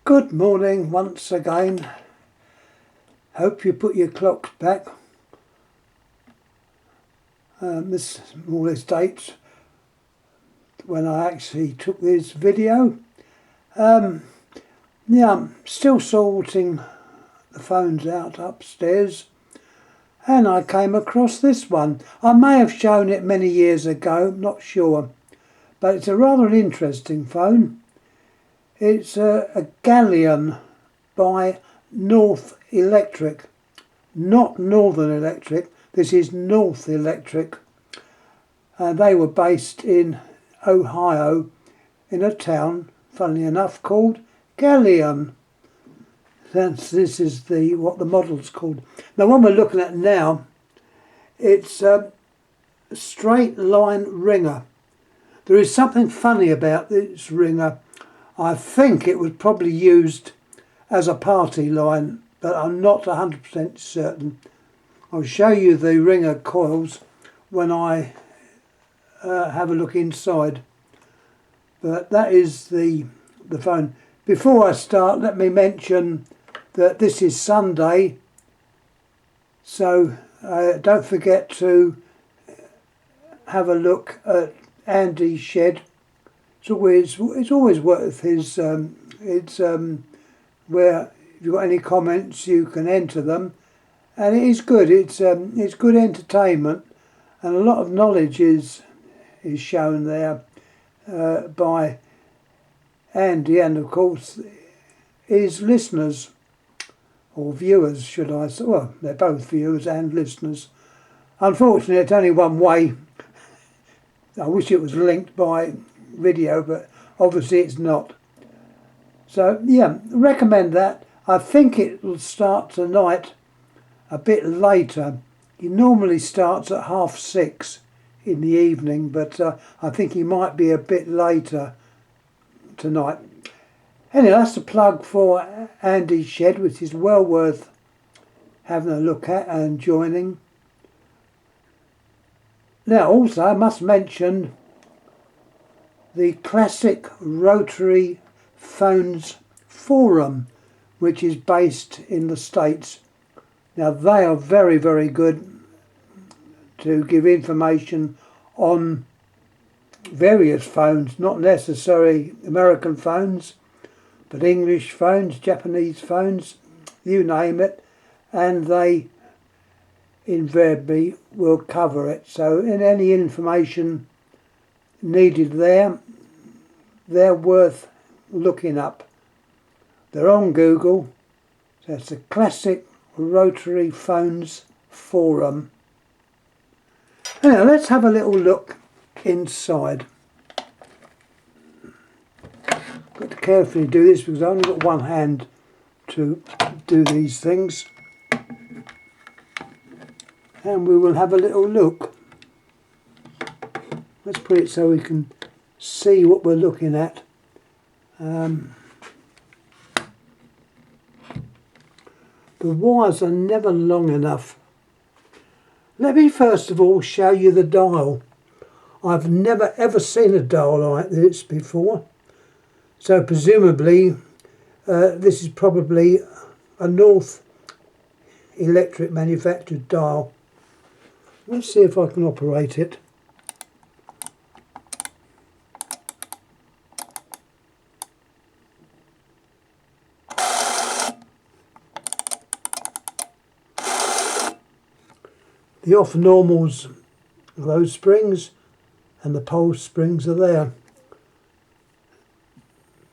Good morning once again. Hope you put your clocks back. This is more or less dates when I actually took this video. Yeah, I'm still sorting the phones out upstairs, and I came across this one. I may have shown it many years ago, not sure, but it's a rather interesting phone. It's a Galion by North Electric, not Northern Electric. This is North Electric. They were based in Ohio, in a town, funnily enough, called Galion. This is what the model's called. The one we're looking at now, it's a straight line ringer. There is something funny about this ringer. I think it was probably used as a party line, but I'm not 100% certain. I'll show you the ringer coils when I have a look inside. But that is the phone. Before I start, let me mention that this is Sunday, so don't forget to have a look at Andy's shed. It's always worth his. Where if you've got any comments, you can enter them, and it is good. It's good entertainment, and a lot of knowledge is shown there by Andy, and of course his listeners or viewers, should I say? Well, they're both viewers and listeners. Unfortunately, it's only one way. I wish it was linked by video, but obviously it's not. So yeah, recommend that. I think it will start tonight a bit later. He normally starts at 6:30 in the evening, but I think he might be a bit later tonight. Anyway, that's the plug for Andy's shed, which is well worth having a look at and joining. Now also I must mention the Classic Rotary Phones Forum, which is based in the States. Now they are very, very good to give information on various phones, not necessarily American phones, but English phones, Japanese phones, you name it, and they invariably will cover it. So in any information needed there, they're worth looking up. They're on Google. So it's the Classic Rotary Phones Forum. Now let's have a little look inside. Got to carefully do this because I've only got one hand to do these things. And we will have a little look. Let's put it so we can see what we're looking at. The wires are never long enough. Let me first of all show you the dial. I've never ever seen a dial like this before. So presumably this is probably a North Electric manufactured dial. Let's see if I can operate it. The off normals are those springs, and the pole springs are there.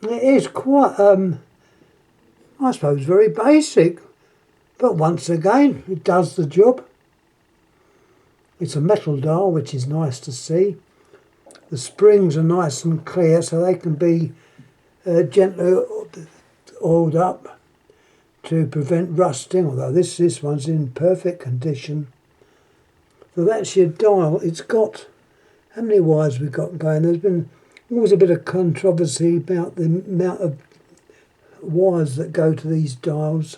It is quite, I suppose, very basic, but once again, it does the job. It's a metal dial, which is nice to see. The springs are nice and clear, so they can be gently oiled up to prevent rusting, although this one's in perfect condition. So that's your dial. It's got, how many wires we've got going? There's been always a bit of controversy about the amount of wires that go to these dials.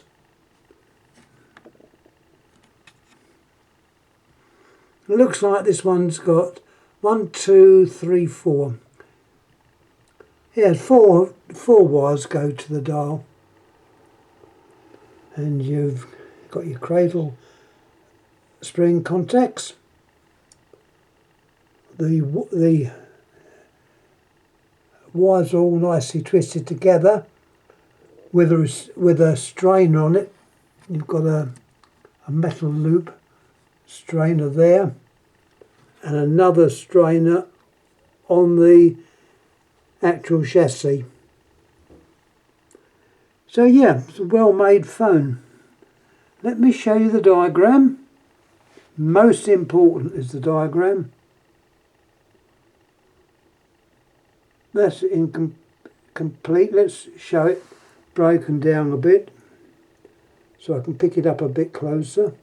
It looks like this one's got 1, 2, 3, 4. Yeah, four wires go to the dial, and you've got your cradle spring contacts. The wires are all nicely twisted together with a strainer on it. You've got a metal loop strainer there, and another strainer on the actual chassis. So yeah, it's a well-made phone. Let me show you the diagram. Most important is the diagram. That's complete. Let's show it broken down a bit so I can pick it up a bit closer.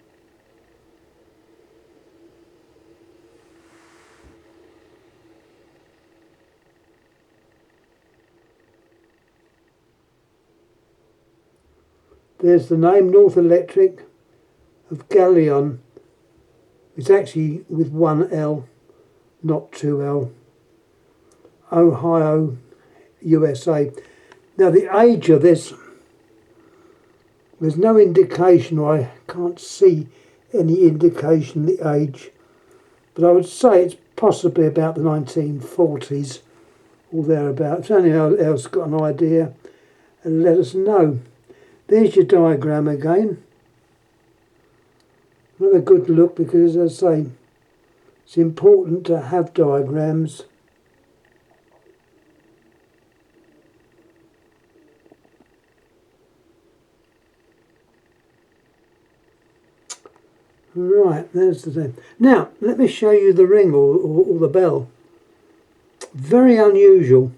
There's the name North Electric of Galion. It's actually with one L, not two L. Ohio, USA. Now the age of this, there's no indication, or I can't see any indication of the age, but I would say it's possibly about the 1940s or thereabouts. If anyone else got an idea, and let us know. There's your diagram again. Another good look, because as I say, it's important to have diagrams. Right, there's the thing. Now, let me show you the ring or the bell. Very unusual.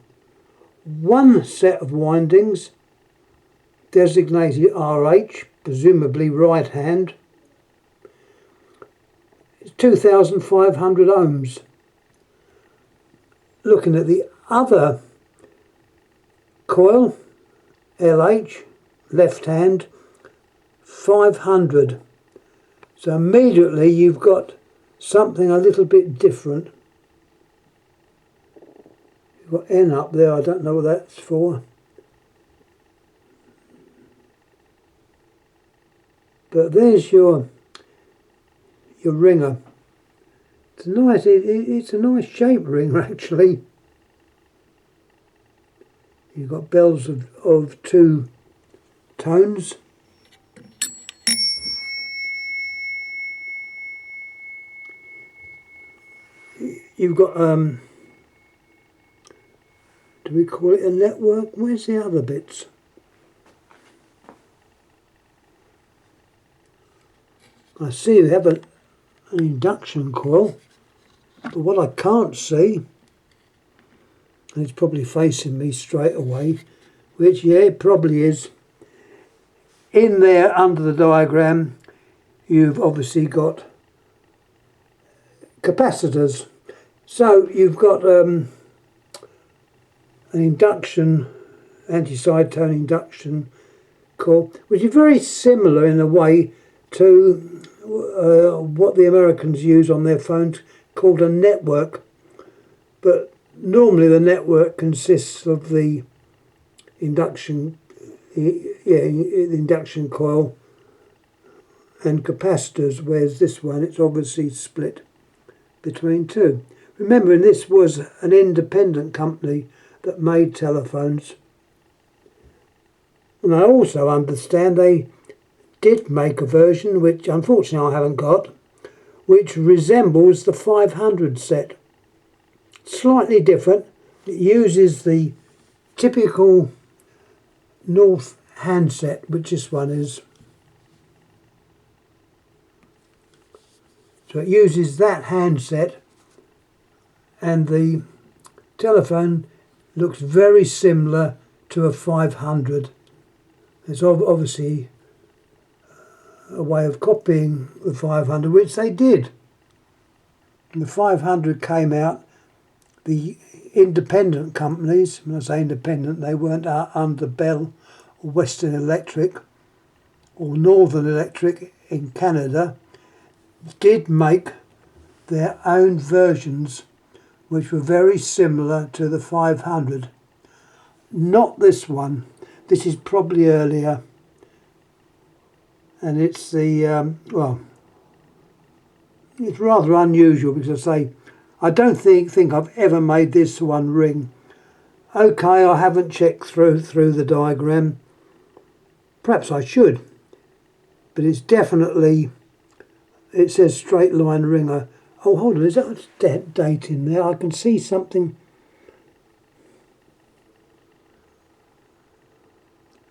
One set of windings, designated RH, presumably right hand. It's 2,500 ohms. Looking at the other coil, LH, left hand, 500. So immediately you've got something a little bit different. You've got N up there, I don't know what that's for. But there's your ringer. It's nice. It's a nice shaped ringer actually. You've got bells of two tones. You've got do we call it a network? Where's the other bits? I see we have an induction coil, but what I can't see, and it's probably facing me straight away, which yeah, it probably is. In there under the diagram, you've obviously got capacitors. So you've got an induction, anti-side tone induction coil, which is very similar in a way to what the Americans use on their phones, called a network. But normally the network consists of the induction, the induction coil and capacitors, whereas this one, it's obviously split between two. Remembering this was an independent company that made telephones. And I also understand they did make a version, which unfortunately I haven't got, which resembles the 500 set. Slightly different. It uses the typical North handset, which this one is. So it uses that handset, and the telephone looks very similar to a 500. It's obviously a way of copying the 500, which they did. And the 500 came out, the independent companies, when I say independent, they weren't under Bell or Western Electric or Northern Electric in Canada, did make their own versions which were very similar to the 500. not this one. This is probably earlier, and it's the well, it's rather unusual because I don't think I've ever made this one ring. Okay, I haven't checked through the diagram. Perhaps I should, but it's definitely, it says straight line ringer. Oh, hold on, is that a date in there? I can see something.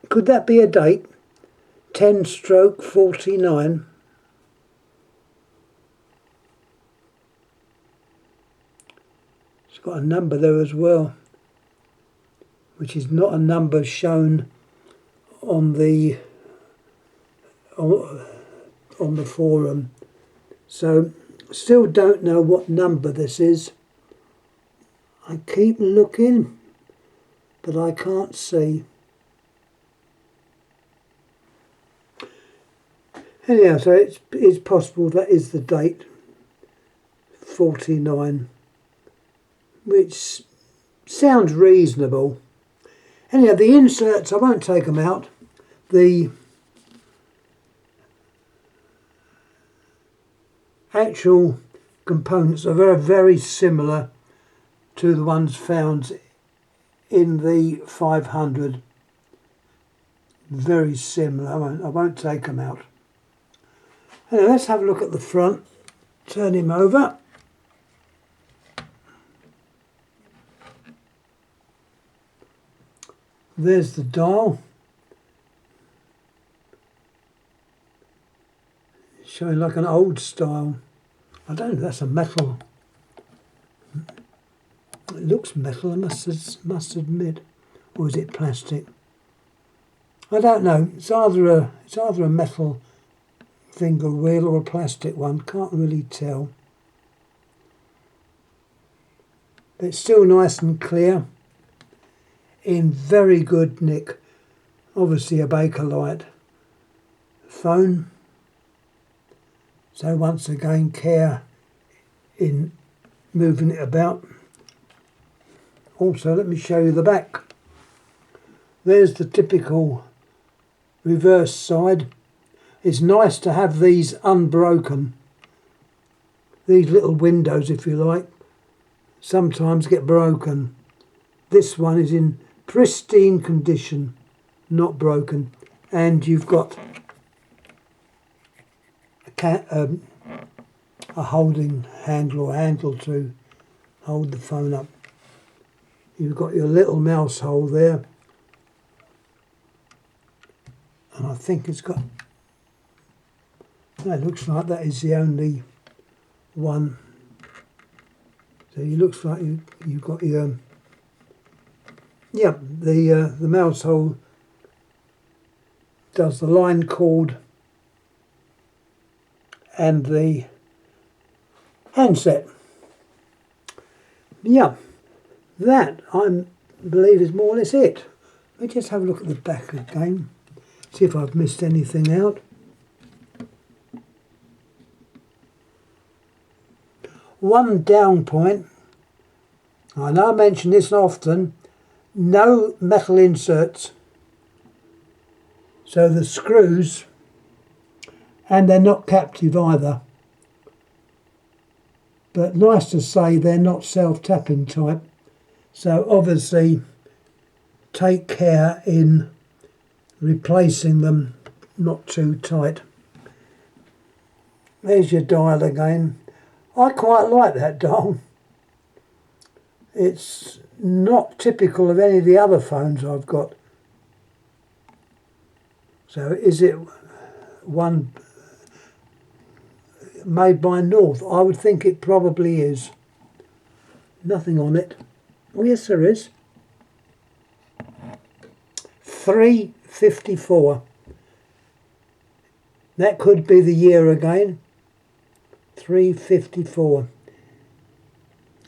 Could that be a date? 10/49. It's got a number there as well, which is not a number shown on the forum. So still don't know what number this is. I keep looking, but I can't see. Anyhow, so it's possible that is the date, 49, which sounds reasonable. Anyhow, the inserts, I won't take them out. The actual components are very, very similar to the ones found in the 500. Very similar. I won't take them out. Anyway, let's have a look at the front. Turn him over. There's the dial. It's showing like an old style. I don't know if that's a metal. It looks metal, I must admit. Or is it plastic? I don't know. It's either a metal finger wheel or a plastic one. Can't really tell. But it's still nice and clear. In very good nick. Obviously a Bakelite phone. So once again, care in moving it about. Also, let me show you the back. There's the typical reverse side. It's nice to have these unbroken. These little windows, if you like, sometimes get broken. This one is in pristine condition, not broken, and you've got a holding handle or handle to hold the phone up. You've got your little mouse hole there, and I think it's got, no, it looks like that is the only one. So it looks like you've got your the mouse hole does the line cord and the handset. Yeah, that I believe is more or less it. Let me just have a look at the back again, see if I've missed anything out. One down point, I know I mention this often, no metal inserts. So the screws, and they're not captive either. But nice to say they're not self-tapping type. So obviously take care in replacing them not too tight. There's your dial again. I quite like that dial. It's not typical of any of the other phones I've got. So is it one made by North? I would think it probably is. Nothing on it. Oh yes, there is. 354. That could be the year again. 354.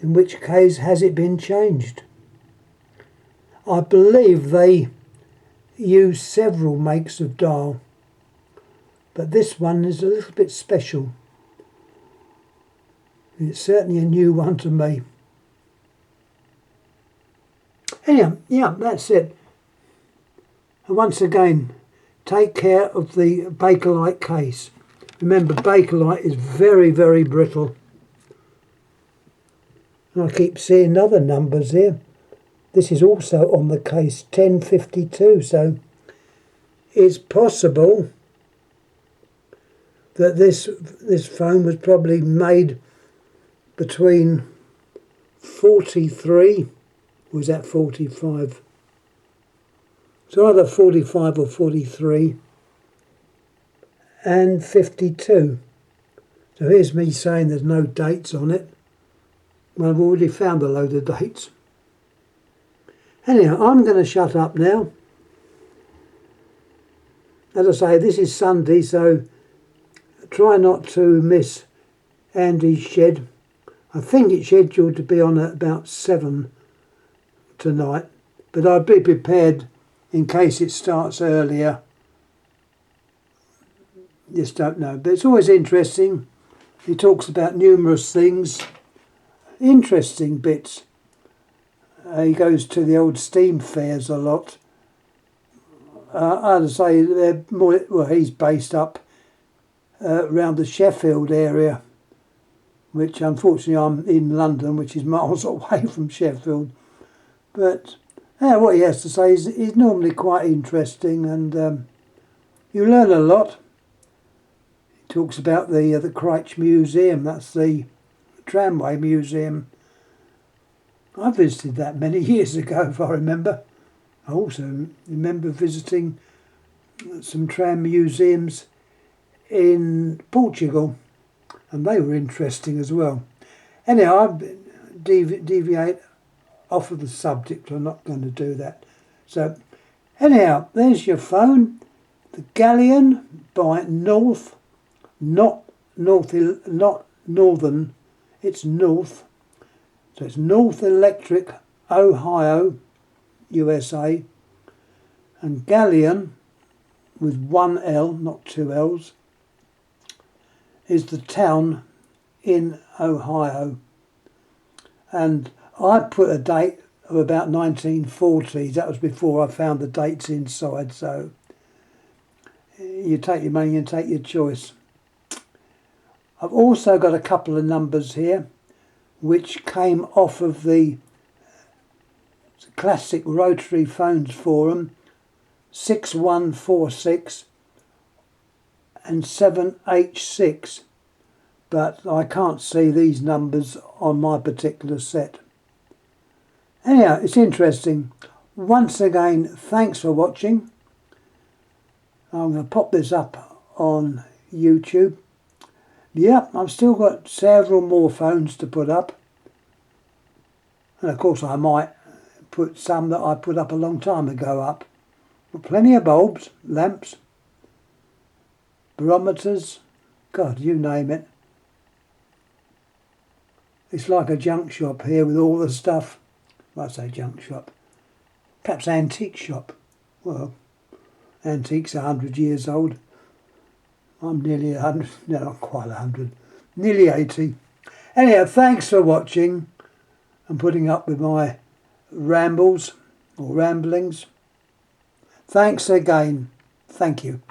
In which case, has it been changed? I believe they use several makes of dial, but this one is a little bit special. It's certainly a new one to me. Anyhow, yeah, that's it. And once again, take care of the Bakelite case. Remember, Bakelite is very, very brittle. And I keep seeing other numbers here. This is also on the case, 1052, so it's possible that this phone was probably made between 43, was that 45? So either 45 or 43 and 52. So here's me saying there's no dates on it. Well, I've already found a load of dates. Anyhow, I'm going to shut up now. As I say, this is Sunday, so try not to miss Andy's shed. I think it's scheduled to be on at about 7 tonight, but I'll be prepared in case it starts earlier. Just don't know, but it's always interesting. He talks about numerous things, interesting bits. He goes to the old steam fairs a lot. I'd say they're more, well, he's based up around the Sheffield area, which unfortunately I'm in London, which is miles away from Sheffield. But what he has to say is normally quite interesting, and you learn a lot. He talks about the Crouch Museum, that's the tramway museum. I visited that many years ago, if I remember. I also remember visiting some tram museums in Portugal, and they were interesting as well. Anyhow, I deviate off of the subject. I'm not going to do that. So, anyhow, there's your phone. The Galion by North, not Northern, it's North. So it's North Electric, Ohio, USA, and Galion, with one L, not two L's, is the town in Ohio. And I put a date of about 1940s. That was before I found the dates inside, so you take your money and take your choice. I've also got a couple of numbers here which came off of the Classic Rotary Phones Forum, 6146 and 7H6, but I can't see these numbers on my particular set. Anyhow, it's interesting. Once again, thanks for watching. I'm going to pop this up on YouTube. Yeah, I've still got several more phones to put up. And of course I might put some that I put up a long time ago up. But plenty of bulbs, lamps, barometers, God, you name it. It's like a junk shop here with all the stuff. Well, I say junk shop. Perhaps antique shop. Well, antiques are 100 years old. I'm nearly 100, no, not quite 100, nearly 80. Anyhow, thanks for watching and putting up with my rambles or ramblings. Thanks again. Thank you.